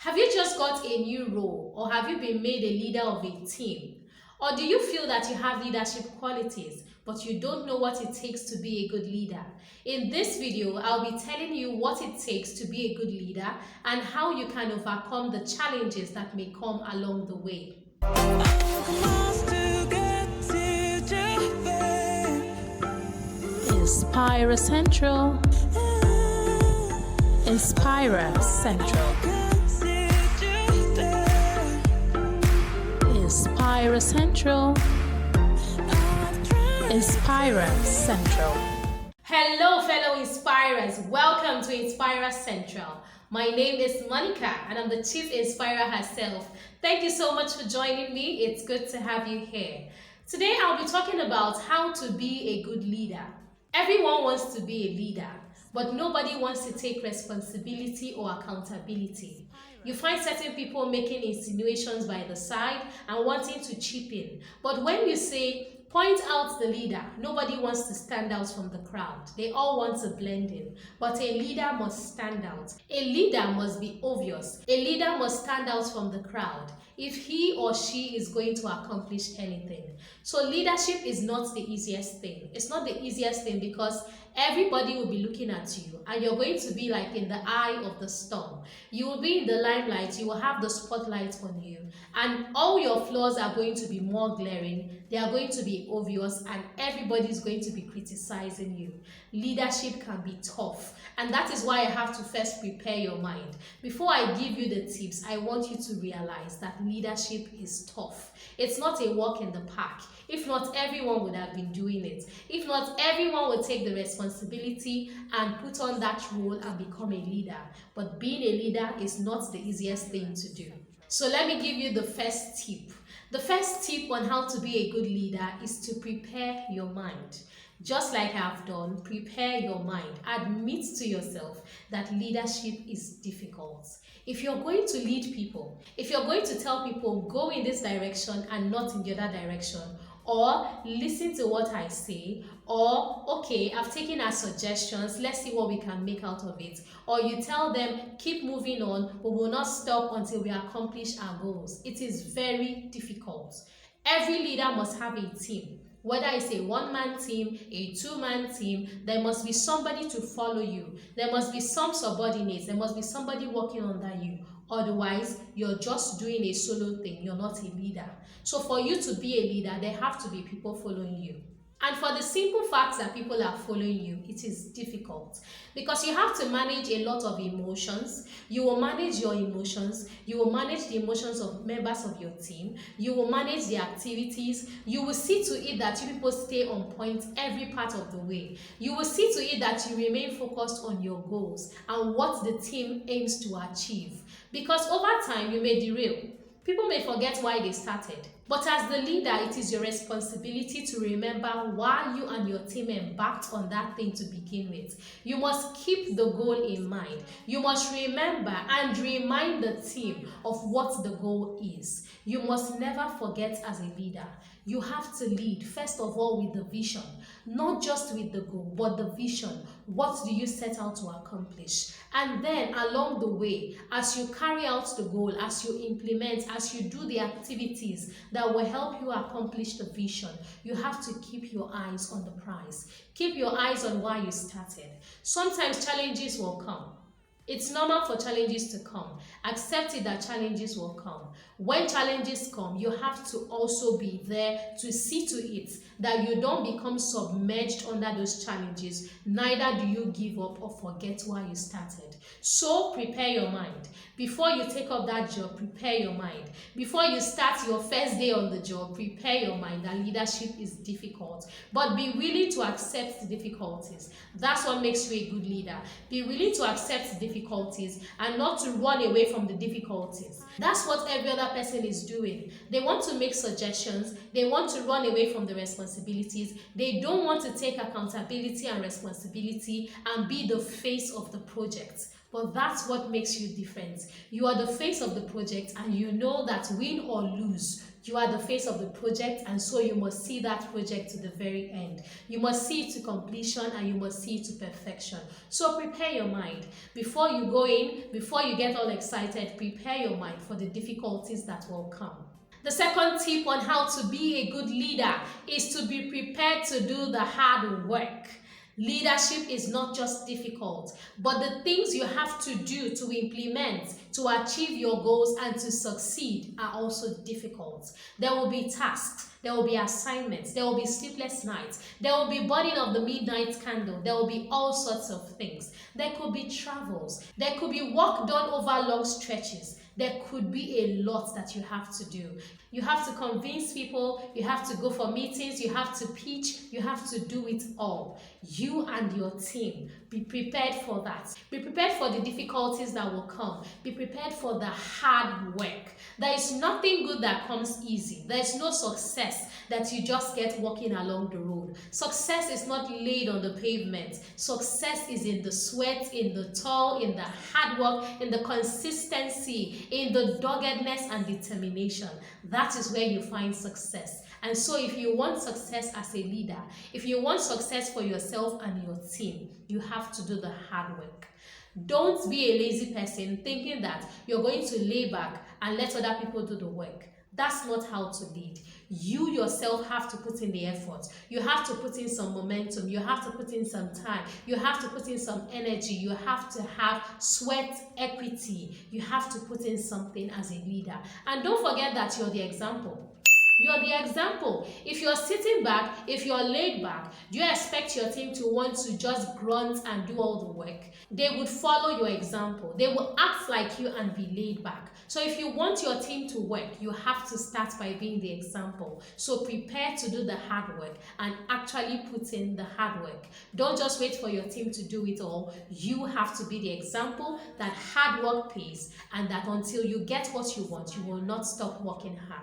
Have you just got a new role, or have you been made a leader of a team? Or do you feel that you have leadership qualities but you don't know what it takes to be a good leader? In this video, I'll be telling you what it takes to be a good leader and how you can overcome the challenges that may come along the way. Inspire Central. Inspire Central. Inspire Central. Inspire Central. Hello, fellow Inspirers. Welcome to Inspire Central. My name is Monica and I'm the Chief Inspirer herself. Thank you so much for joining me. It's good to have you here. Today I'll be talking about how to be a good leader. Everyone wants to be a leader, but nobody wants to take responsibility or accountability. You find certain people making insinuations by the side and wanting to chip in. But when you say, point out the leader, nobody wants to stand out from the crowd. They all want to blend in. But a leader must stand out. A leader must be obvious. A leader must stand out from the crowd if he or she is going to accomplish anything. So leadership is not the easiest thing. It's not the easiest thing because everybody will be looking at you and you're going to be like in the eye of the storm. You will be in the limelight, you will have the spotlight on you, and all your flaws are going to be more glaring, they are going to be obvious, and everybody is going to be criticizing you. Leadership can be tough, and that is why I have to first prepare your mind. Before I give you the tips, I want you to realize that leadership is tough. It's not a walk in the park. If not, everyone would have been doing it. If not, everyone would take the responsibility and put on that role and become a leader. But being a leader is not the easiest thing to do. So let me give you the first tip. The first tip on how to be a good leader is to prepare your mind. Just like I've done, prepare your mind. Admit to yourself that leadership is difficult. If you're going to lead people, if you're going to tell people go in this direction and not in the other direction, or listen to what I say, or okay, I've taken our suggestions, let's see what we can make out of it, or you tell them keep moving on, we will not stop until we accomplish our goals. It is very difficult. Every leader must have a team. Whether it's a one-man team, a two-man team, there must be somebody to follow you. There must be some subordinates. There must be somebody working under you. Otherwise, you're just doing a solo thing. You're not a leader. So for you to be a leader, there have to be people following you. And for the simple fact that people are following you, it is difficult because you have to manage a lot of emotions. You will manage your emotions. You will manage the emotions of members of your team. You will manage the activities. You will see to it that you people stay on point every part of the way. You will see to it that you remain focused on your goals and what the team aims to achieve. Because over time, you may derail. People may forget why they started. But as the leader, it is your responsibility to remember why you and your team embarked on that thing to begin with. You must keep the goal in mind. You must remember and remind the team of what the goal is. You must never forget as a leader. You have to lead, first of all, with the vision. Not just with the goal, but the vision. What do you set out to accomplish? And then along the way, as you carry out the goal, as you implement, as you do the activities that will help you accomplish the vision, you have to keep your eyes on the prize. Keep your eyes on why you started. Sometimes challenges will come. It's normal for challenges to come. Accept it that challenges will come. When challenges come, you have to also be there to see to it that you don't become submerged under those challenges. Neither do you give up or forget why you started. So prepare your mind. Before you take up that job, prepare your mind. Before you start your first day on the job, prepare your mind that leadership is difficult. But be willing to accept the difficulties. That's what makes you a good leader. Be willing to accept the difficulties and not to run away from the difficulties. That's what every other person is doing. They want to make suggestions. They want to run away from the responsibilities. They don't want to take accountability and responsibility and be the face of the project. But that's what makes you different. You are the face of the project and you know that win or lose, You are the face of the project, and so you must see that project to the very end. You must see it to completion, and you must see it to perfection. So prepare your mind. Before you go in, before you get all excited, prepare your mind for the difficulties that will come. The second tip on how to be a good leader is to be prepared to do the hard work. Leadership is not just difficult, but the things you have to do to implement, to achieve your goals and to succeed are also difficult. There will be tasks, there will be assignments, there will be sleepless nights, there will be burning of the midnight candle, there will be all sorts of things. There could be travels, there could be work done over long stretches. There could be a lot that you have to do. You have to convince people, you have to go for meetings, you have to pitch, you have to do it all. You and your team, be prepared for that. Be prepared for the difficulties that will come. Be prepared for the hard work. There is nothing good that comes easy. There is no success that you just get walking along the road. Success is not laid on the pavement. Success is in the sweat, in the toil, in the hard work, in the consistency, in the doggedness and determination. That is where you find success. And so if you want success as a leader, if you want success for yourself and your team, you have to do the hard work. Don't be a lazy person thinking that you're going to lay back and let other people do the work. That's not how to lead. You yourself have to put in the effort. You have to put in some momentum. You have to put in some time. You have to put in some energy. You have to have sweat equity. You have to put in something as a leader. And don't forget that you're the example. You're the example. If you're sitting back, if you're laid back, do you expect your team to want to just grunt and do all the work? They would follow your example. They will act like you and be laid back. So if you want your team to work, you have to start by being the example. So prepare to do the hard work and actually put in the hard work. Don't just wait for your team to do it all. You have to be the example that hard work pays, and that until you get what you want, you will not stop working hard.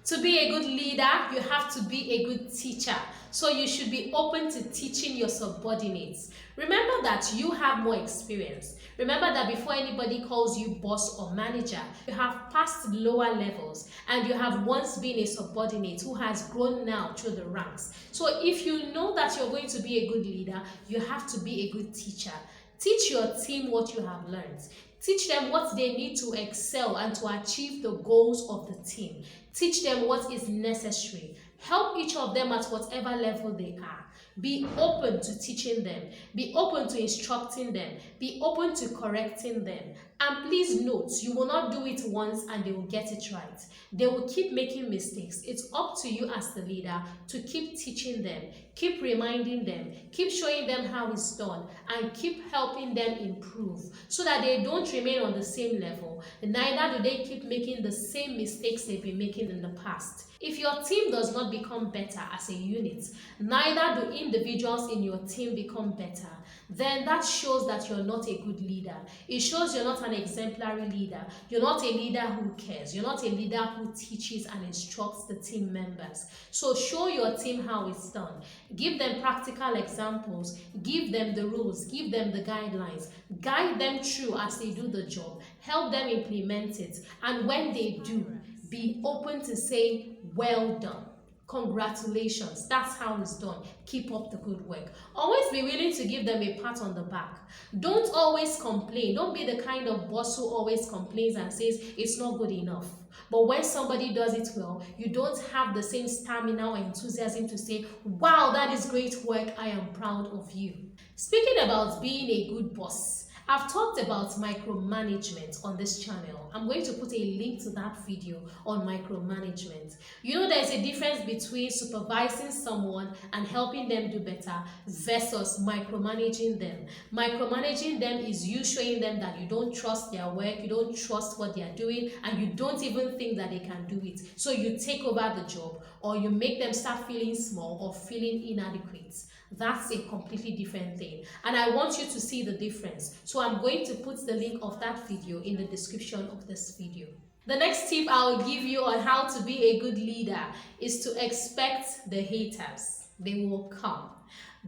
To be a good leader, you have to be a good teacher. So you should be open to teaching your subordinates. Remember that you have more experience. Remember that before anybody calls you boss or manager, you have passed lower levels and you have once been a subordinate who has grown now through the ranks. So if you know that you're going to be a good leader, you have to be a good teacher. Teach your team what you have learned. Teach them what they need to excel and to achieve the goals of the team. Teach them what is necessary. Help each of them at whatever level they are. Be open to teaching them. Be open to instructing them. Be open to correcting them. And please note, you will not do it once and they will get it right. They will keep making mistakes. It's up to you as the leader to keep teaching them, keep reminding them, keep showing them how it's done, and keep helping them improve so that they don't remain on the same level. Neither do they keep making the same mistakes they've been making in the past. If your team does not become better as a unit, neither do individuals in your team become better, then that shows that you're not a good leader. It shows you're not an exemplary leader. You're not a leader who cares. You're not a leader who teaches and instructs the team members. So show your team how it's done. Give them practical examples. Give them the rules. Give them the guidelines. Guide them through as they do the job. Help them implement it. And when they do, be open to say, well done. Congratulations, that's how it's done. Keep up the good work. Always be willing to give them a pat on the back. Don't always complain. Don't be the kind of boss who always complains and says it's not good enough. But when somebody does it well, you don't have the same stamina or enthusiasm to say, wow, that is great work, I am proud of you. Speaking about being a good boss, I've talked about micromanagement on this channel. I'm going to put a link to that video on micromanagement. You know, there's a difference between supervising someone and helping them do better versus micromanaging them. Micromanaging them is you showing them that you don't trust their work, you don't trust what they are doing, and you don't even think that they can do it. So you take over the job, or you make them start feeling small or feeling inadequate. That's a completely different thing, and I want you to see the difference. So I'm going to put the link of that video in the description of this video. The next tip I'll give you on how to be a good leader is to expect the haters. They will come.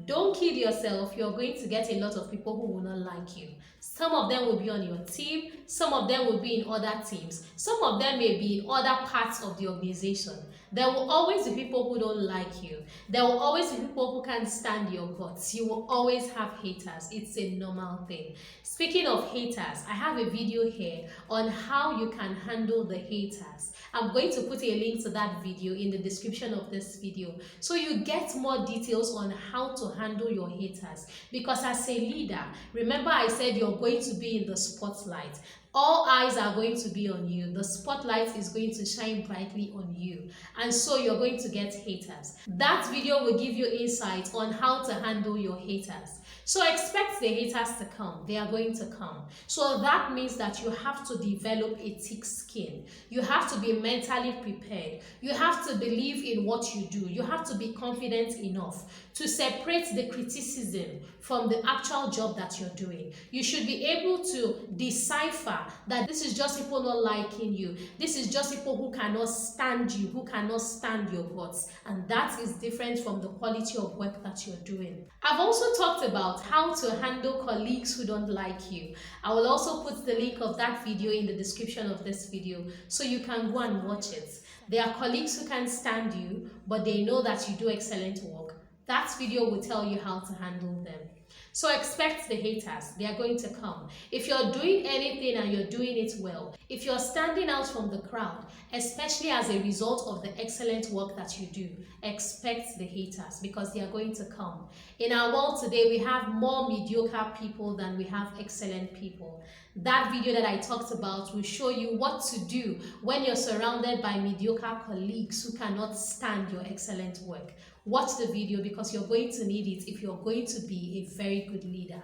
Don't kid yourself, you're going to get a lot of people who will not like you. Some of them will be on your team, some of them will be in other teams, some of them may be in other parts of the organization. There will always be people who don't like you. There will always be people who can't stand your guts. You will always have haters. It's a normal thing. Speaking of haters, I have a video here on how you can handle the haters. I'm going to put a link to that video in the description of this video so you get more details on how to handle your haters. Because as a leader, remember I said you're going to be in the spotlight. All eyes are going to be on you. The spotlight is going to shine brightly on you. And so you're going to get haters. That video will give you insight on how to handle your haters. So expect the haters to come. They are going to come. So that means that you have to develop a thick skin. You have to be mentally prepared. You have to believe in what you do. You have to be confident enough to separate the criticism from the actual job that you're doing. You should be able to decipher that this is just people not liking you. This is just people who cannot stand you, who cannot stand your guts. And that is different from the quality of work that you're doing. I've also talked about how to handle colleagues who don't like you. I will also put the link of that video in the description of this video so you can go and watch it. There are colleagues who can't stand you, but they know that you do excellent work. That video will tell you how to handle them. So expect the haters. They are going to come. If you're doing anything and you're doing it well, if you're standing out from the crowd, especially as a result of the excellent work that you do, expect the haters because they are going to come. In our world today, we have more mediocre people than we have excellent people. That video that I talked about will show you what to do when you're surrounded by mediocre colleagues who cannot stand your excellent work. Watch the video because you're going to need it if you're going to be a very good leader.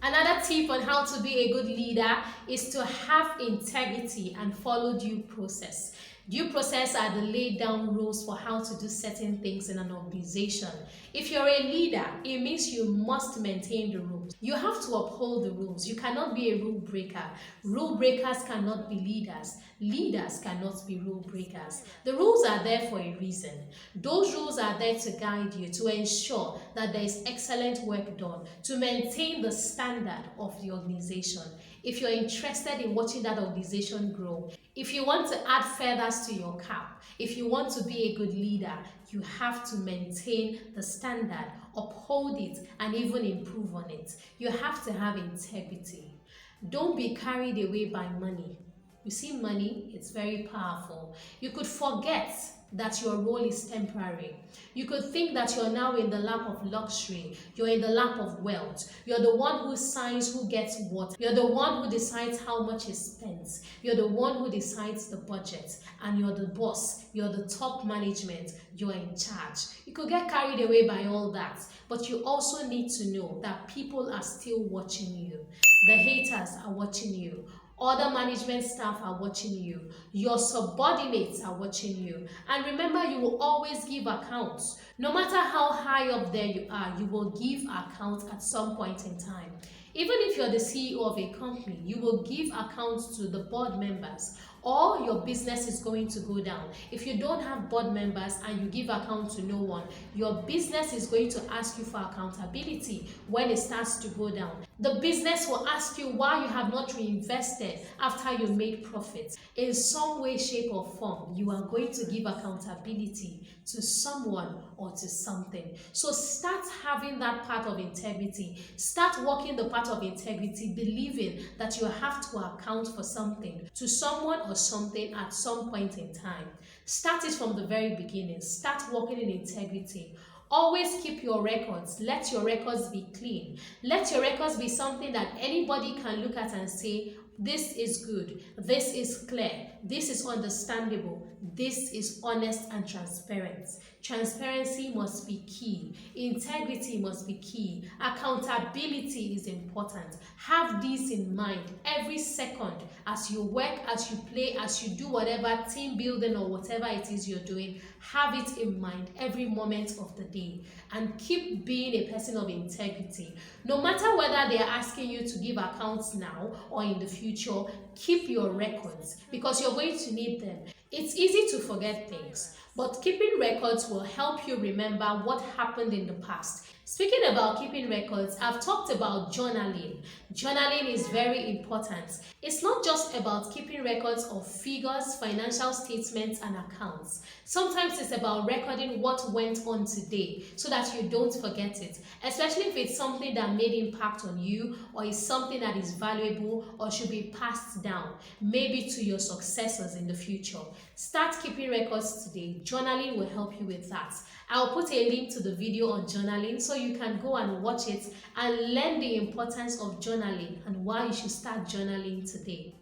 Another tip on how to be a good leader is to have integrity and follow due process. Due process are the laid down rules for how to do certain things in an organization. If you're a leader, it means you must maintain the rules. You have to uphold the rules. You cannot be a rule breaker. Rule breakers cannot be leaders. Leaders cannot be rule breakers. The rules are there for a reason. Those rules are there to guide you, to ensure that there is excellent work done, to maintain the standard of the organization. If you're interested in watching that organization grow, if you want to add feathers to your cap, if you want to be a good leader, you have to maintain the standard, uphold it, and even improve on it. You have to have integrity. Don't be carried away by money. You see, money, it's very powerful. You could forget that your role is temporary. You could think that you're now in the lap of luxury. You're in the lap of wealth. You're the one who signs who gets what. You're the one who decides how much is spent. You're the one who decides the budget. And you're the boss. You're the top management. You're in charge. You could get carried away by all that. But you also need to know that people are still watching you. The haters are watching you. Other management staff are watching you. Your subordinates are watching you. And remember, you will always give accounts. No matter how high up there you are, you will give accounts at some point in time. Even if you're the CEO of a company, you will give accounts to the board members, or your business is going to go down. If you don't have board members and you give account to no one, your business is going to ask you for accountability when it starts to go down. The business will ask you why you have not reinvested after you made profits. In some way, shape, or form, you are going to give accountability to someone or to something. So start having that part of integrity. Start walking the path of integrity, believing that you have to account for something to someone or something at some point in time. Start it from the very beginning. Start walking in integrity. Always keep your records. Let your records be clean. Let your records be something that anybody can look at and say, this is good, this is clear, this is understandable, this is honest and transparent. Transparency must be key. Integrity must be key. Accountability is important. Have this in mind every second as you work, as you play, as you do whatever, team building or whatever it is you're doing. Have it in mind every moment of the day and keep being a person of integrity. No matter whether they are asking you to give accounts now or in the future, keep your records because you're going to need them. It's easy to forget things, but keeping records will help you remember what happened in the past. Speaking about keeping records, I've talked about journaling. Journaling is very important. It's not just about keeping records of figures, financial statements, and accounts. Sometimes it's about recording what went on today so that you don't forget it, especially if it's something that made impact on you or is something that is valuable or should be passed down, maybe to your successors in the future. Start keeping records today. Journaling will help you with that. I'll put a link to the video on journaling so you can go and watch it and learn the importance of journaling and why you should start journaling today.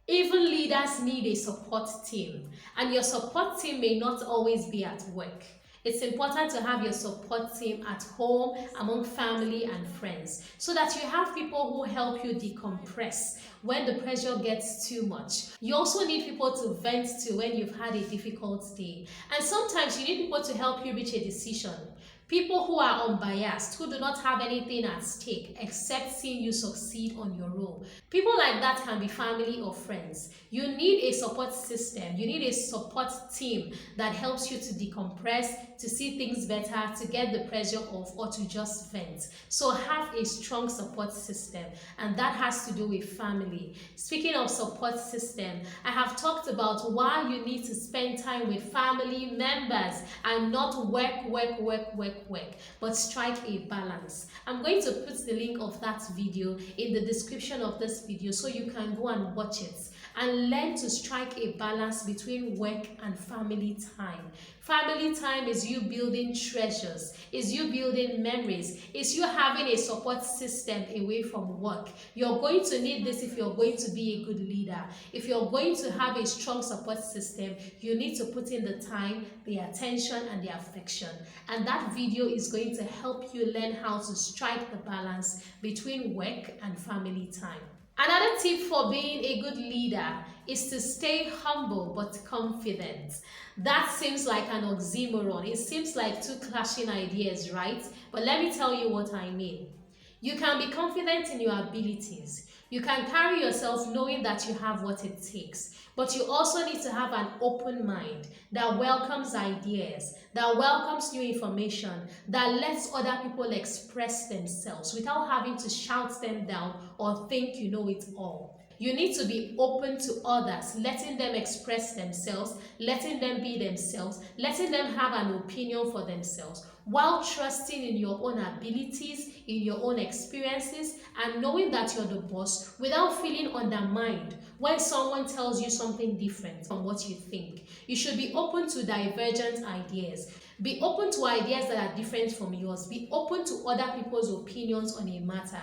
Even leaders need a support team, and your support team may not always be at work. It's important to have your support team at home, among family and friends, so that you have people who help you decompress when the pressure gets too much. You also need people to vent to when you've had a difficult day. And sometimes you need people to help you reach a decision. People who are unbiased, who do not have anything at stake except seeing you succeed on your role. People like that can be family or friends. You need a support system. You need a support team that helps you to decompress, to see things better, to get the pressure off, or to just vent. So have a strong support system, and that has to do with family. Speaking of support system, I have talked about why you need to spend time with family members and not work, but strike a balance. I'm going to put the link of that video in the description of this video so you can go and watch it and learn to strike a balance between work and family time. Family time is you building treasures, is you building memories, is you having a support system away from work. You're going to need this if you're going to be a good leader. If you're going to have a strong support system, you need to put in the time, the attention, and the affection. And that video is going to help you learn how to strike the balance between work and family time. Another tip for being a good leader is to stay humble but confident. That seems like an oxymoron. It seems like two clashing ideas, right? But let me tell you what I mean. You can be confident in your abilities. You can carry yourself knowing that you have what it takes. But you also need to have an open mind that welcomes ideas, that welcomes new information, that lets other people express themselves without having to shout them down or think you know it all. You need to be open to others, letting them express themselves, letting them be themselves, letting them have an opinion for themselves, while trusting in your own abilities, in your own experiences, and knowing that you're the boss without feeling undermined when someone tells you something different from what you think. You should be open to divergent ideas. Be open to ideas that are different from yours. Be open to other people's opinions on a matter.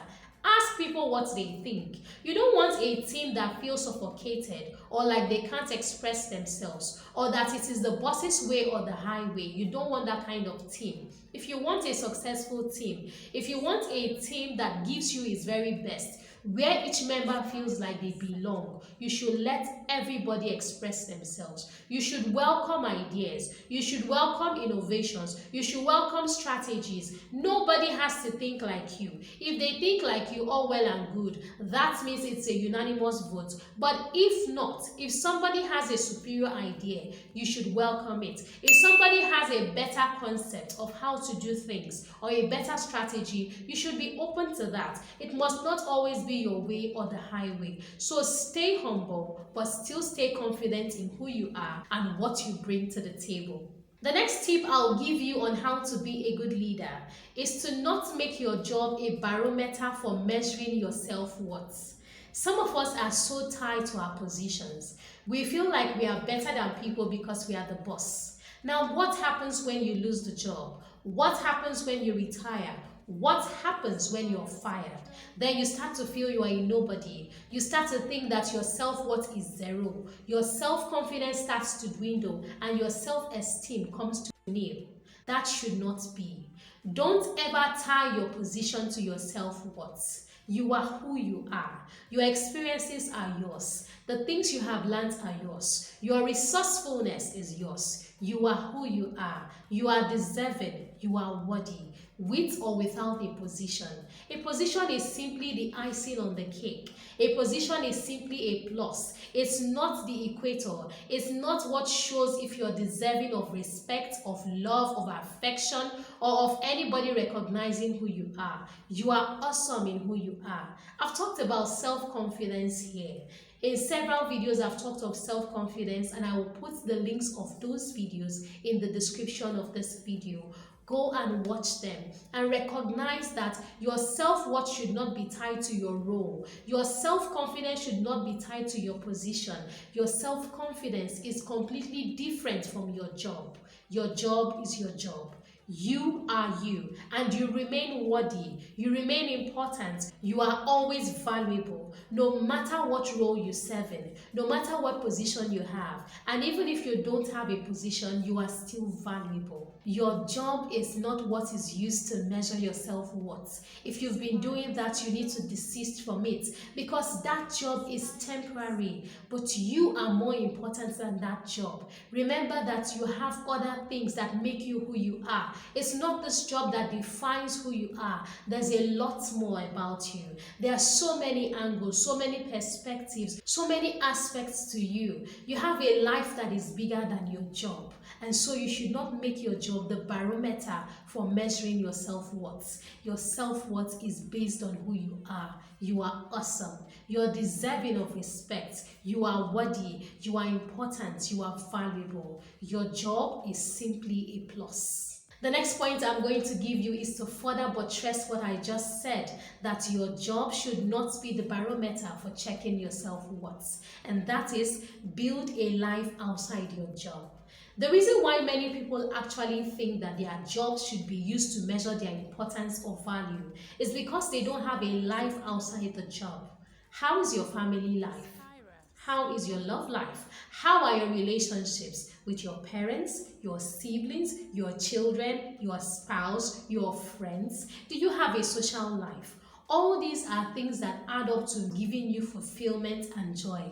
Ask people what they think. You don't want a team that feels suffocated or like they can't express themselves or that it is the boss's way or the highway. You don't want that kind of team. If you want a successful team, if you want a team that gives you its very best, where each member feels like they belong, you should let everybody express themselves. You should welcome ideas. You should welcome innovations. You should welcome strategies. Nobody has to think like you. If they think like you, all well and good. That means it's a unanimous vote. But if not, if somebody has a superior idea, you should welcome it. If somebody has a better concept of how to do things or a better strategy, you should be open to that. It must not always be your way or the highway. So stay humble, but still stay confident in who you are and what you bring to the table. The next tip I'll give you on how to be a good leader is to not make your job a barometer for measuring your self-worth. Some of us are so tied to our positions. We feel like we are better than people because we are the boss. Now, what happens when you lose the job? What happens when you retire? What happens when you're fired? Then you start to feel you are a nobody. You start to think that your self-worth is zero. Your self-confidence starts to dwindle and your self-esteem comes to nil. That should not be. Don't ever tie your position to your self-worth. You are who you are. Your experiences are yours. The things you have learned are yours. Your resourcefulness is yours. You are who you are. You are deserving. You are worthy, with or without a position. A position is simply the icing on the cake. A position is simply a plus. It's not the equator. It's not what shows if you're deserving of respect, of love, of affection, or of anybody recognizing who you are. You are awesome in who you are. I've talked about self-confidence here. In several videos, I've talked of self-confidence, and I will put the links of those videos in the description of this video. Go and watch them and recognize that your self-worth should not be tied to your role. Your self-confidence should not be tied to your position. Your self-confidence is completely different from your job. Your job is your job. You are you, and you remain worthy. You remain important. You are always valuable, no matter what role you serve in, no matter what position you have. And even if you don't have a position, you are still valuable. Your job is not what is used to measure your self-worth. If you've been doing that, you need to desist from it, because that job is temporary, but you are more important than that job. Remember that you have other things that make you who you are. It's not this job that defines who you are. There's a lot more about you. There are so many angles, so many perspectives, so many aspects to you. You have a life that is bigger than your job. And so you should not make your job the barometer for measuring your self-worth. Your self-worth is based on who you are. You are awesome. You're deserving of respect. You are worthy. You are important. You are valuable. Your job is simply a plus. The next point I'm going to give you is to further buttress what I just said, that your job should not be the barometer for checking your self-worth. And that is, build a life outside your job. The reason why many people actually think that their jobs should be used to measure their importance or value is because they don't have a life outside the job. How is your family life? How is your love life? How are your relationships with your parents, your siblings, your children, your spouse, your friends? Do you have a social life? All these are things that add up to giving you fulfillment and joy.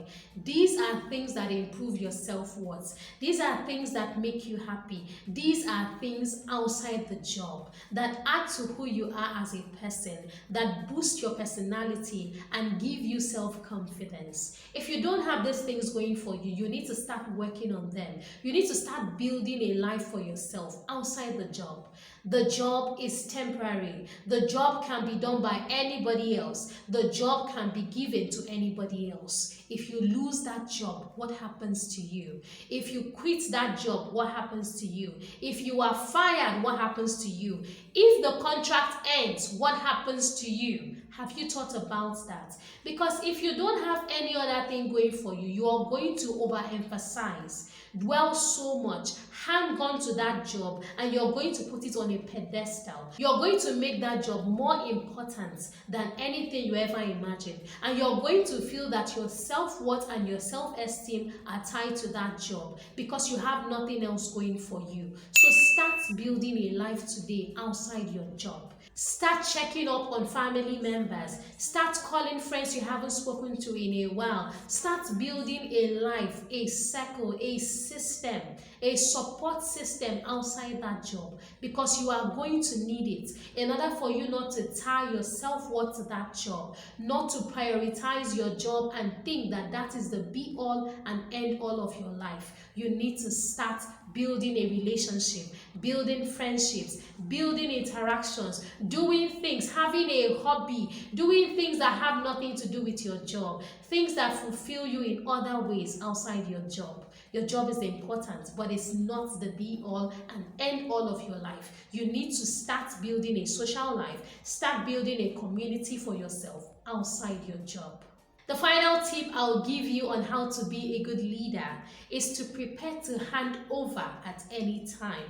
These are things that improve your self-worth. These are things that make you happy. These are things outside the job that add to who you are as a person, that boost your personality and give you self-confidence. If you don't have these things going for you, you need to start working on them. You need to start building a life for yourself outside the job. The job is temporary. The job can be done by anybody else. The job can be given to anybody else. If you lose that job, what happens to you? If you quit that job, what happens to you? If you are fired, what happens to you? If the contract ends, what happens to you? Have you thought about that? Because if you don't have any other thing going for you, you are going to overemphasize, dwell so much, hang on to that job, and you're going to put it on a pedestal. You're going to make that job more important than anything you ever imagined. And you're going to feel that your self-worth and your self-esteem are tied to that job because you have nothing else going for you. So start building a life today outside your job. Start checking up on family members. Start calling friends you haven't spoken to in a while. Start building a life, a circle, a system, a support system outside that job, because you are going to need it in order for you not to tie your self-worth to that job, not to prioritize your job and think that that is the be-all and end-all of your life. You need to start building a relationship, building friendships, building interactions, doing things, having a hobby, doing things that have nothing to do with your job, things that fulfill you in other ways outside your job. Your job is important, but it's not the be-all and end-all of your life. You need to start building a social life, start building a community for yourself outside your job. The final tip I'll give you on how to be a good leader is to prepare to hand over at any time.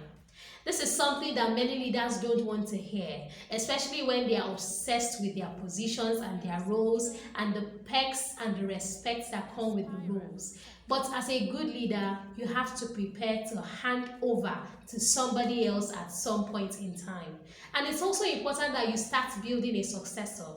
This is something that many leaders don't want to hear, especially when they are obsessed with their positions and their roles and the perks and the respect that come with the roles. But as a good leader, you have to prepare to hand over to somebody else at some point in time. And it's also important that you start building a successor.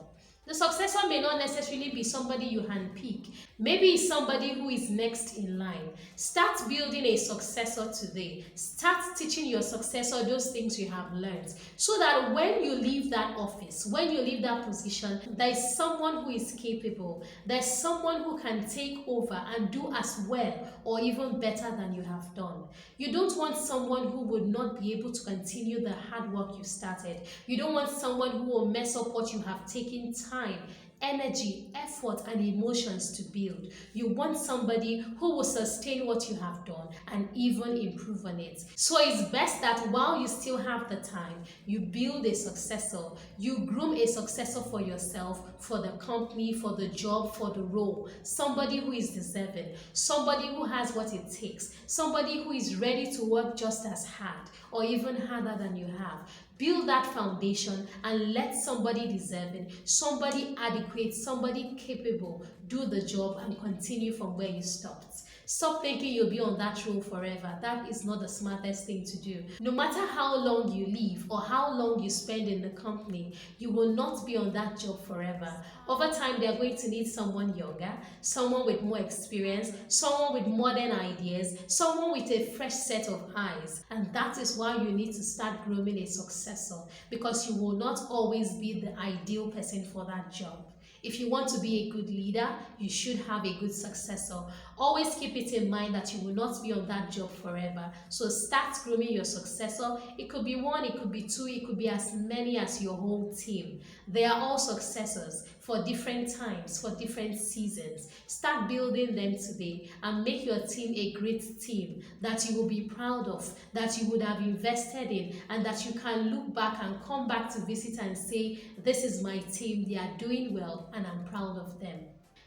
The successor may not necessarily be somebody you handpick. Maybe it's somebody who is next in line. Start building a successor today. Start teaching your successor those things you have learned, so that when you leave that office, when you leave that position, there is someone who is capable. There's someone who can take over and do as well or even better than you have done. You don't want someone who would not be able to continue the hard work you started. You don't want someone who will mess up what you have taken time, energy, effort, and emotions to build. You want somebody who will sustain what you have done and even improve on it. So it's best that while you still have the time, you build a successor. You groom a successor for yourself, for the company, for the job, for the role. Somebody who is deserving, somebody who has what it takes, somebody who is ready to work just as hard or even harder than you have. Build that foundation and let somebody deserving, somebody adequate, somebody capable do the job and continue from where you stopped. Stop thinking you'll be on that role forever. That is not the smartest thing to do. No matter how long you live or how long you spend in the company, you will not be on that job forever. Over time, they're going to need someone younger, someone with more experience, someone with modern ideas, someone with a fresh set of eyes. And that is why you need to start grooming a successor, because you will not always be the ideal person for that job. If you want to be a good leader, you should have a good successor. Always keep it in mind that you will not be on that job forever. So start grooming your successor. It could be one, it could be two, it could be as many as your whole team. They are all successors for different times, for different seasons. Start building them today and make your team a great team that you will be proud of, that you would have invested in, and that you can look back and come back to visit and say, this is my team, they are doing well and I'm proud of them.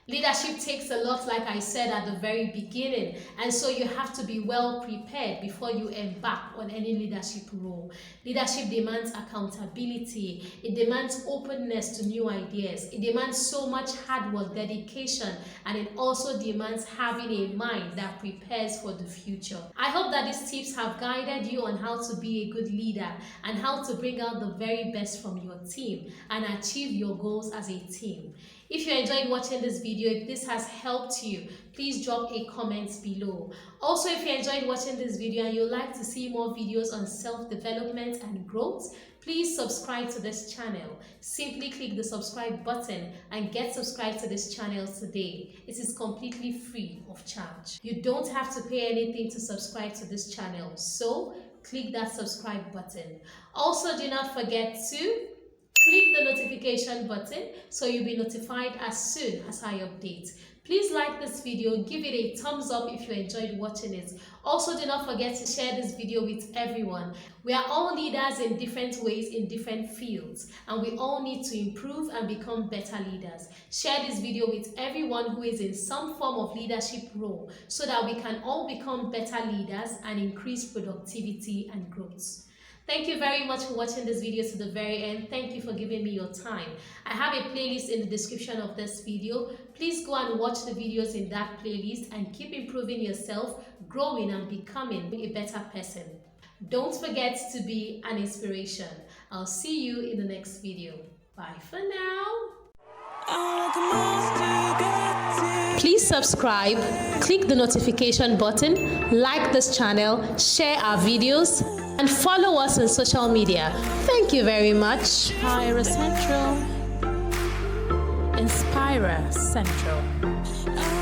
Leadership takes a lot, like I said at the very beginning, and so you have to be well prepared before you embark on any leadership role. Leadership demands accountability, it demands openness to new ideas, it demands so much hard work, dedication, and it also demands having a mind that prepares for the future. I hope that these tips have guided you on how to be a good leader and how to bring out the very best from your team and achieve your goals as a team. If you enjoyed watching this video, if this has helped you, please drop a comment below. Also, if you enjoyed watching this video and you'd like to see more videos on self-development and growth, please subscribe to this channel. Simply click the subscribe button and get subscribed to this channel today. It is completely free of charge. You don't have to pay anything to subscribe to this channel, so click that subscribe button. Also, do not forget to click the notification button so you'll be notified as soon as I update. Please like this video, give it a thumbs up if you enjoyed watching it. Also, do not forget to share this video with everyone. We are all leaders in different ways in different fields, and we all need to improve and become better leaders. Share this video with everyone who is in some form of leadership role so that we can all become better leaders and increase productivity and growth. Thank you very much for watching this video to the very end. Thank you for giving me your time. I have a playlist in the description of this video. Please go and watch the videos in that playlist and keep improving yourself, growing and becoming a better person. Don't forget to be an inspiration. I'll see you in the next video. Bye for now. Please subscribe, click the notification button, like this channel, share our videos, and follow us on social media. Thank you very much. Inspira Central.